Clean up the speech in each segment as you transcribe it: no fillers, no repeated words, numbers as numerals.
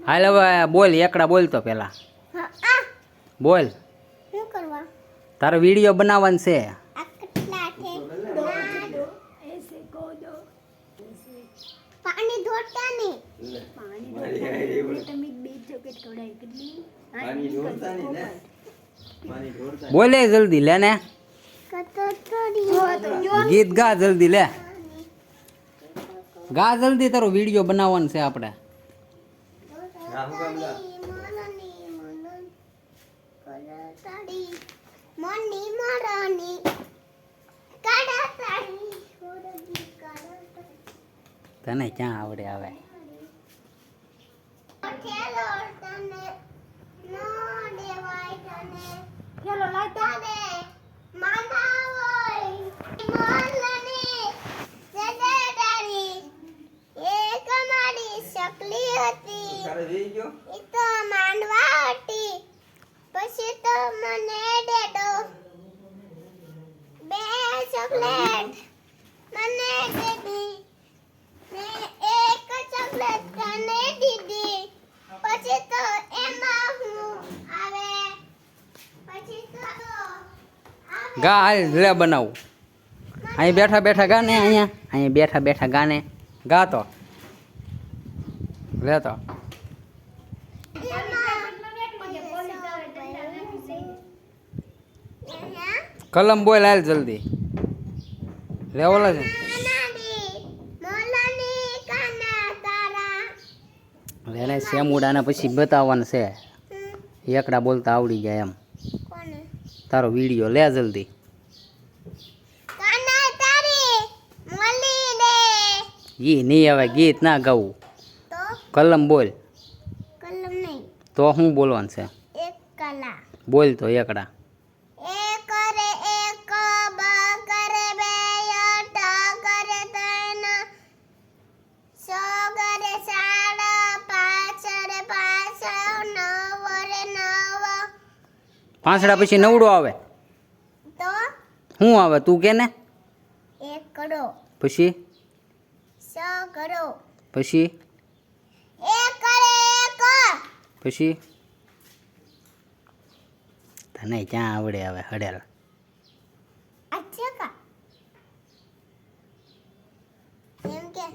હાલ હવે બોલ એકડા બોલ તો પેલા બોલ શું કરવા તારો વિડીયો બનાવવાનો છે આ કેટલા છે દો એસે કો દો પાણી ધોતા નહીં પાણી ધોતા તમે બે ચોકેટ કઢાઈ કેટલી પાણી ધોતા નહીં ને પાણી ધોતા બોલે જલ્દી લે ને કટોરી ગીત ગા જલ્દી લે ગા જલ્દી તારો વિડીયો બનાવવાનો છે આપણે મની મરાની કાડાતાની છોડજી કાડાતાની તને ક્યાં આવડે આવે ખેલો તને નો દેવાય તને ખેલો લાતા દે માના હોય મોલની જજેડારી એક મારી શકલી હતી તારે જઈ ગયો ઈ તો માંડવા હતી પછી તો મને દેડો બે ચોકલેટ મને દીધી ને એક ચોકલેટ તને દીધી પછી તો એમાં હું આવે પછી તો ગા હાલ લે બનાવું અહીં બેઠા બેઠા ગા ને અહીંયા બેઠા બેઠા ગાને ગા તો લે તો કલમ બોલ હાલ જલ્દી લે ઓલા છે એને સેમુડાને પછી બતાવવાનું છે એકડા બોલતા આવડી જાય એમ તારો વિડીયો લે જલ્દી ઈ નહીં હવે ગીત ના ગાવું કલમ બોલ તો શું બોલવાનું છે એક કલા બોલ તો એકડા એક કરે એક બ કરે બે ટ કરે ત્રણ સો કરે સાડા પાંચ રે પાંચ નવ રે નવ પાંચડા પછી નવડો આવે તો શું આવે તું કે ને એક કરો પછી સો કરો પછી એક કરે એક પછી તને ક્યાં આવડે હવે હડેલ અચ્છા કા એમ કે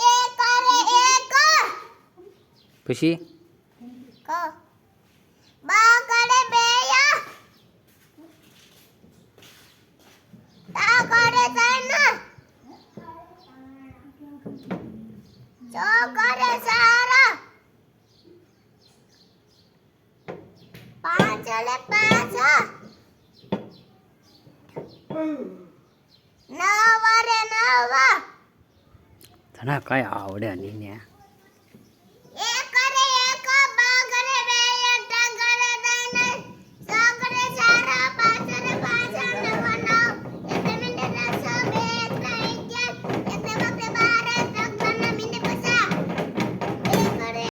એક કરે એક પછી ક બા કરે બે તા કરે ત્રણ ચો કરે ચાર પાંચ લે પાંચ નવ રે નવ તને કઈ આવડે નહીં ને